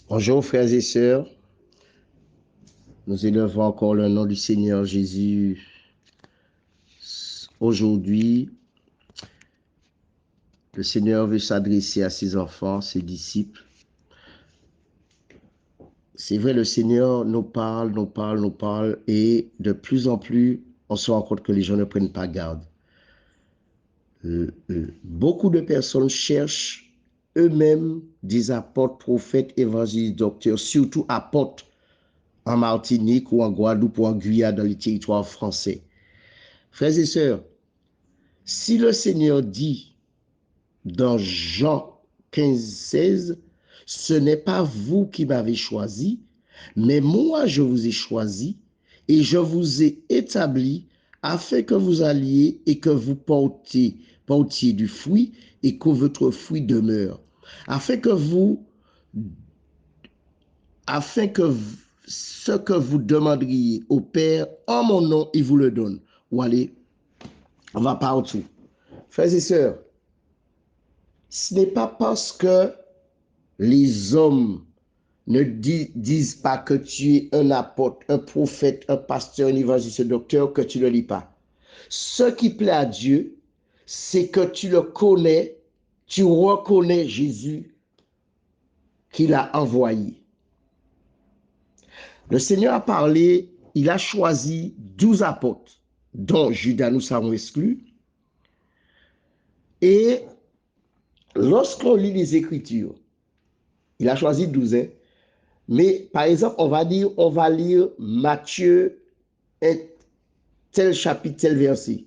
Bonjour frères et sœurs, nous élevons encore le nom du Seigneur Jésus. Aujourd'hui, le Seigneur veut s'adresser à ses enfants, ses disciples. C'est vrai, le Seigneur nous parle, et de plus en plus, on se rend compte que les gens ne prennent pas garde. Beaucoup de personnes cherchent eux-mêmes des apôtres, prophètes, évangélistes, docteurs, surtout apôtres en Martinique ou en Guadeloupe ou en Guyane dans les territoires français. Frères et sœurs, si le Seigneur dit dans Jean 15, 16, ce n'est pas vous qui m'avez choisi, mais moi je vous ai choisi et je vous ai établi afin que vous alliez et que vous portiez du fruit et que votre fruit demeure, afin que ce que vous demanderiez au Père en mon nom, il vous le donne. Ou allez, on va partout. Frères et sœurs, ce n'est pas parce que les hommes ne disent pas que tu es un apôtre, un prophète, un pasteur, un évangéliste, un docteur que tu ne le lis pas. Ce qui plaît à Dieu, c'est que tu le connais, tu reconnais Jésus qu'il a envoyé. Le Seigneur a parlé, il a choisi 12 apôtres, dont Judas, nous savons exclu. Et lorsqu'on lit les Écritures, il a choisi 12, hein. Mais par exemple, on va lire Matthieu, tel chapitre, tel verset.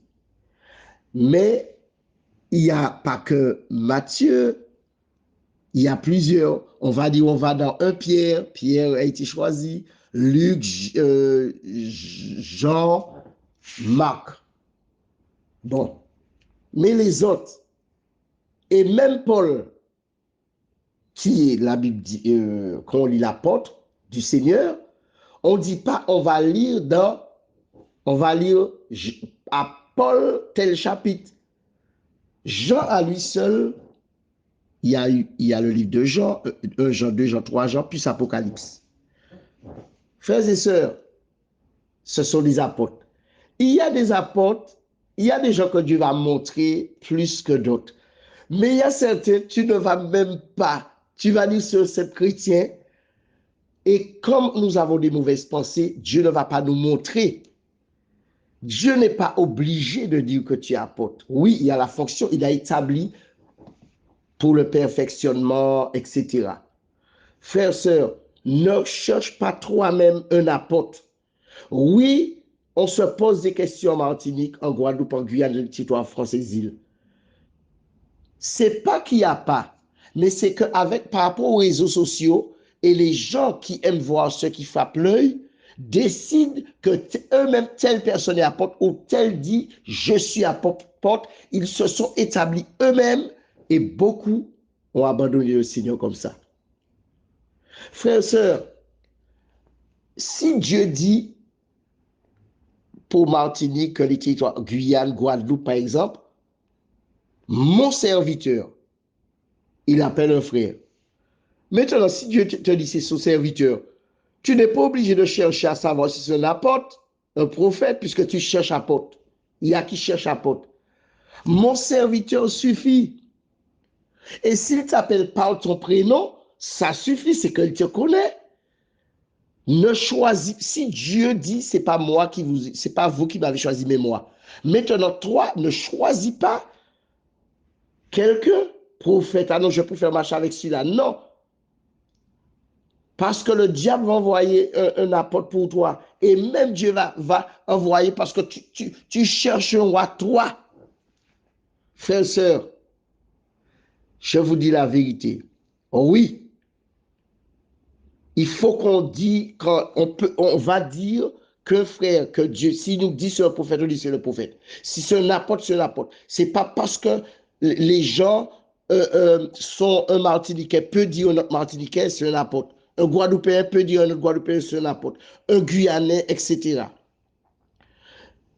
Mais il n'y a pas que Matthieu, il y a plusieurs. On va dans 1 Pierre, Pierre a été choisi, Luc, Jean, Marc. Bon, mais les autres, et même Paul, qui est la Bible dit, quand on lit l'apôtre du Seigneur, on ne dit pas on va lire à Paul tel chapitre. Jean à lui seul, il y a le livre de Jean, 1 Jean, 2 Jean, 3 Jean, puis Apocalypse. Frères et sœurs, ce sont des apôtres. Il y a des apôtres, il y a des gens que Dieu va montrer plus que d'autres. Mais il y a certains, tu ne vas même pas, tu vas dire sur cette chrétien, et comme nous avons des mauvaises pensées, Dieu ne va pas nous montrer. Dieu n'est pas obligé de dire que tu es apôtre. Oui, il y a la fonction, il a établi pour le perfectionnement, etc. Frères, sœurs, ne cherche pas toi-même un apôtre. Oui, on se pose des questions en Martinique, en Guadeloupe, en Guyane, dans le territoire français, îles. C'est pas qu'il n'y a pas, mais c'est qu'avec par rapport aux réseaux sociaux et les gens qui aiment voir ce qui frappe l'œil, décident que eux-mêmes, telle personne est apôtre ou tel dit je suis apôtre, ils se sont établis eux-mêmes et beaucoup ont abandonné le Seigneur comme ça. Frères et sœurs, si Dieu dit pour Martinique, les territoires Guyane, Guadeloupe par exemple, mon serviteur, il appelle un frère. Maintenant, si Dieu te dit c'est son serviteur, tu n'es pas obligé de chercher à savoir si c'est un apôtre, un prophète, puisque tu cherches apôtre. Il y a qui cherche apôtre. Mon serviteur suffit. Et s'il t'appelle par ton prénom, ça suffit, c'est qu'il te connaît. Ne choisis, si Dieu dit, c'est pas moi qui vous, c'est pas vous qui m'avez choisi, mais moi. Maintenant, toi, ne choisis pas quelqu'un, prophète, ah non, je préfère marcher avec celui-là. Non. Parce que le diable va envoyer un apôtre pour toi. Et même Dieu va envoyer parce que tu cherches un roi, toi. Frères et sœurs, je vous dis la vérité. Oui, il faut on va dire qu'un frère, que Dieu, s'il nous dit c'est un prophète, on dit c'est le prophète. Si c'est un apôtre, c'est un apôtre. C'est pas parce que les gens sont un Martiniquais, peut dire un autre Martiniquais, c'est un apôtre. Un Guadeloupéen peut dire un autre Guadeloupéen, c'est un apôtre. Un Guyanais, etc.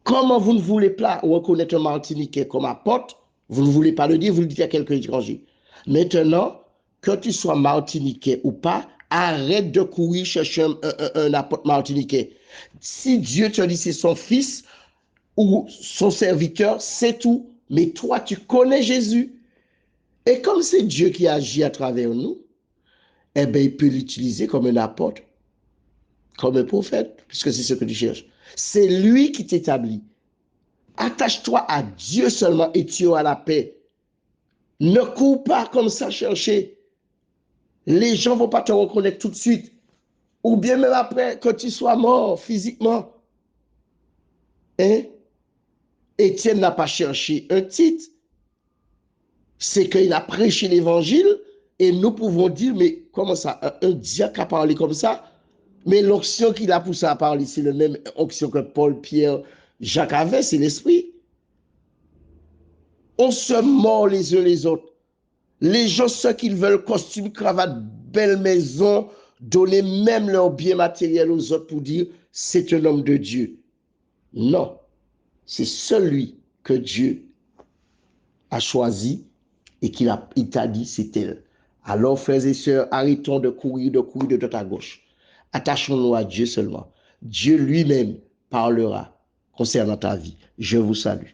Comment vous ne voulez pas reconnaître un Martiniquais comme apôtre, vous ne voulez pas le dire, vous le dites à quelqu'un étranger. Maintenant, que tu sois Martiniquais ou pas, Arrête de courir chercher un apôtre martiniquais. Si Dieu te dit c'est son fils ou son serviteur, c'est tout. Mais toi, tu connais Jésus. Et comme c'est Dieu qui agit à travers nous, eh bien, il peut l'utiliser comme un apôtre, comme un prophète, puisque c'est ce que tu cherches. C'est lui qui t'établit. Attache-toi à Dieu seulement et tu auras la paix. Ne cours pas comme ça chercher. Les gens ne vont pas te reconnaître tout de suite. Ou bien même après que tu sois mort physiquement. Hein? Étienne n'a pas cherché un titre. C'est qu'il a prêché l'évangile et nous pouvons dire, mais comment ça, un diacre a parlé comme ça? Mais l'onction qu'il a poussé à parler, c'est la même onction que Paul, Pierre, Jacques avait, c'est l'esprit. On se mord les uns les autres. Les gens, ceux qui veulent costume, cravate, belle maison, donner même leur bien matériel aux autres pour dire, c'est un homme de Dieu. Non, c'est celui que Dieu a choisi et il t'a dit, c'est elle. Alors, frères et sœurs, arrêtons de courir de droite à gauche. Attachons-nous à Dieu seulement. Dieu lui-même parlera concernant ta vie. Je vous salue.